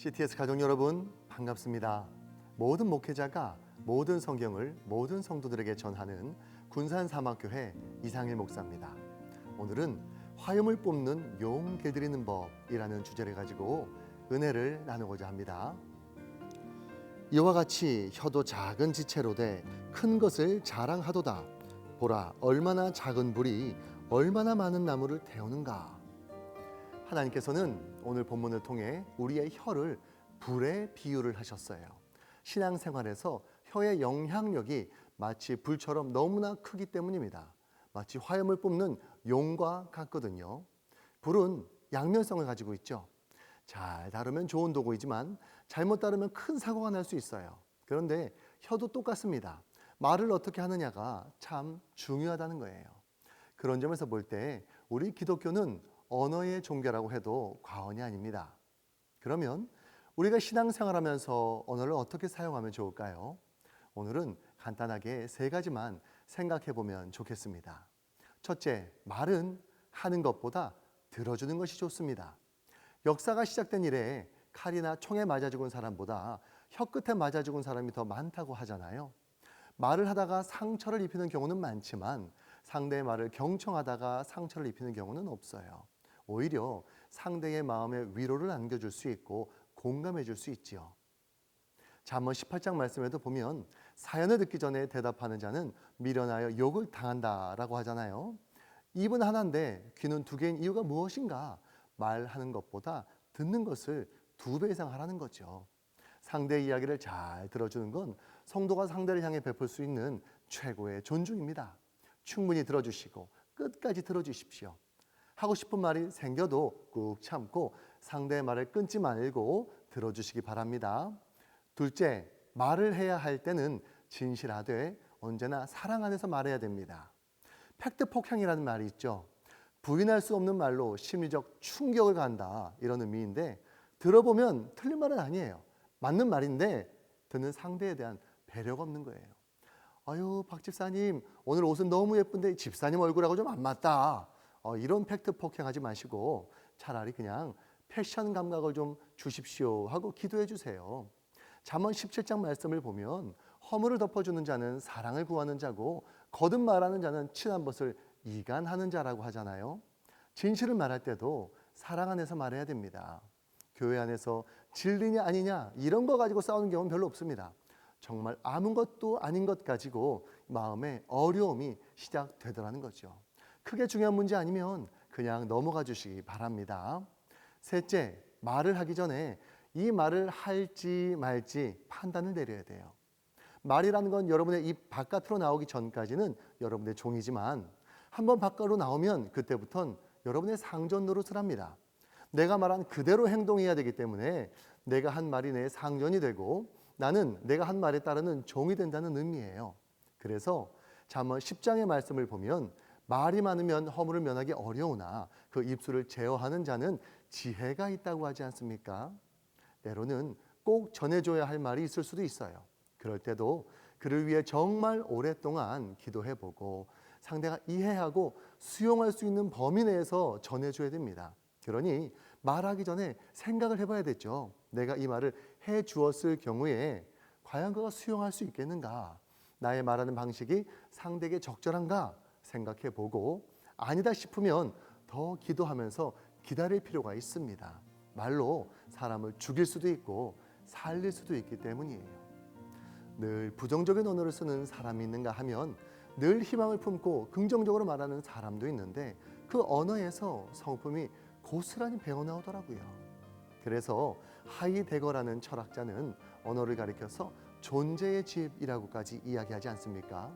CTS 가족 여러분 반갑습니다. 모든 목회자가 모든 성경을 모든 성도들에게 전하는 군산사막교회 이상일 목사입니다. 오늘은 화염을 뿜는 용 길들이는 법이라는 주제를 가지고 은혜를 나누고자 합니다. 이와 같이 혀도 작은 지체로 돼 큰 것을 자랑하도다. 보라, 얼마나 작은 불이 얼마나 많은 나무를 태우는가. 하나님께서는 오늘 본문을 통해 우리의 혀를 불에 비유를 하셨어요. 신앙생활에서 혀의 영향력이 마치 불처럼 너무나 크기 때문입니다. 마치 화염을 뿜는 용과 같거든요. 불은 양면성을 가지고 있죠. 잘 다루면 좋은 도구이지만 잘못 다루면 큰 사고가 날 수 있어요. 그런데 혀도 똑같습니다. 말을 어떻게 하느냐가 참 중요하다는 거예요. 그런 점에서 볼 때 우리 기독교는 언어의 종교라고 해도 과언이 아닙니다. 그러면 우리가 신앙생활하면서 언어를 어떻게 사용하면 좋을까요? 오늘은 간단하게 세 가지만 생각해 보면 좋겠습니다. 첫째, 말은 하는 것보다 들어주는 것이 좋습니다. 역사가 시작된 이래 칼이나 총에 맞아 죽은 사람보다 혀끝에 맞아 죽은 사람이 더 많다고 하잖아요. 말을 하다가 상처를 입히는 경우는 많지만 상대의 말을 경청하다가 상처를 입히는 경우는 없어요. 오히려 상대의 마음에 위로를 안겨줄 수 있고 공감해 줄 수 있지요. 잠언 18장 말씀에도 보면 사연을 듣기 전에 대답하는 자는 미련하여 욕을 당한다라고 하잖아요. 입은 하나인데 귀는 두 개인 이유가 무엇인가? 말하는 것보다 듣는 것을 2배 이상 하라는 거죠. 상대의 이야기를 잘 들어주는 건 성도가 상대를 향해 베풀 수 있는 최고의 존중입니다. 충분히 들어주시고 끝까지 들어주십시오. 하고 싶은 말이 생겨도 꾹 참고 상대의 말을 끊지 말고 들어주시기 바랍니다. 둘째, 말을 해야 할 때는 진실하되 언제나 사랑 안에서 말해야 됩니다. 팩트 폭행이라는 말이 있죠. 부인할 수 없는 말로 심리적 충격을 간다, 이런 의미인데 들어보면 틀린 말은 아니에요. 맞는 말인데 듣는 상대에 대한 배려가 없는 거예요. 아유, 박 집사님 오늘 옷은 너무 예쁜데 집사님 얼굴하고 좀 안 맞다. 이런 팩트 폭행하지 마시고 차라리 그냥 패션 감각을 좀 주십시오 하고 기도해 주세요. 잠언 17장 말씀을 보면 허물을 덮어주는 자는 사랑을 구하는 자고 거듭 말하는 자는 친한 것을 이간하는 자라고 하잖아요. 진실을 말할 때도 사랑 안에서 말해야 됩니다. 교회 안에서 진리냐 아니냐 이런 거 가지고 싸우는 경우는 별로 없습니다. 정말 아무것도 아닌 것 가지고 마음에 어려움이 시작되더라는 거죠. 크게 중요한 문제 아니면 그냥 넘어가 주시기 바랍니다. 셋째, 말을 하기 전에 이 말을 할지 말지 판단을 내려야 돼요. 말이라는 건 여러분의 입 바깥으로 나오기 전까지는 여러분의 종이지만 한번 바깥으로 나오면 그때부터는 여러분의 상전 노릇을 합니다. 내가 말한 그대로 행동해야 되기 때문에 내가 한 말이 내 상전이 되고 나는 내가 한 말에 따르는 종이 된다는 의미예요. 그래서 잠언 10장의 말씀을 보면 말이 많으면 허물을 면하기 어려우나 그 입술을 제어하는 자는 지혜가 있다고 하지 않습니까? 때로는 꼭 전해줘야 할 말이 있을 수도 있어요. 그럴 때도 그를 위해 정말 오랫동안 기도해보고 상대가 이해하고 수용할 수 있는 범위 내에서 전해줘야 됩니다. 그러니 말하기 전에 생각을 해봐야 되죠. 내가 이 말을 해주었을 경우에 과연 그가 수용할 수 있겠는가? 나의 말하는 방식이 상대에게 적절한가? 생각해보고 아니다 싶으면 더 기도하면서 기다릴 필요가 있습니다. 말로 사람을 죽일 수도 있고 살릴 수도 있기 때문이에요. 늘 부정적인 언어를 쓰는 사람이 있는가 하면 늘 희망을 품고 긍정적으로 말하는 사람도 있는데 그 언어에서 성품이 고스란히 배어나오더라고요. 그래서 하이데거라는 철학자는 언어를 가리켜서 존재의 집이라고까지 이야기하지 않습니까?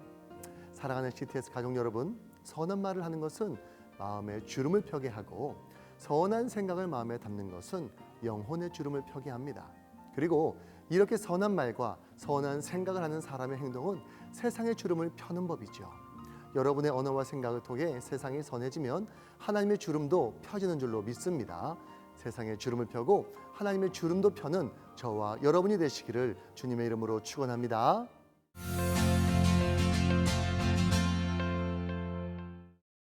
사랑하는 CTS 가족 여러분, 선한 말을 하는 것은 마음에 주름을 펴게 하고 선한 생각을 마음에 담는 것은 영혼의 주름을 펴게 합니다. 그리고 이렇게 선한 말과 선한 생각을 하는 사람의 행동은 세상의 주름을 펴는 법이죠. 여러분의 언어와 생각을 통해 세상이 선해지면 하나님의 주름도 펴지는 줄로 믿습니다. 세상의 주름을 펴고 하나님의 주름도 펴는 저와 여러분이 되시기를 주님의 이름으로 축원합니다.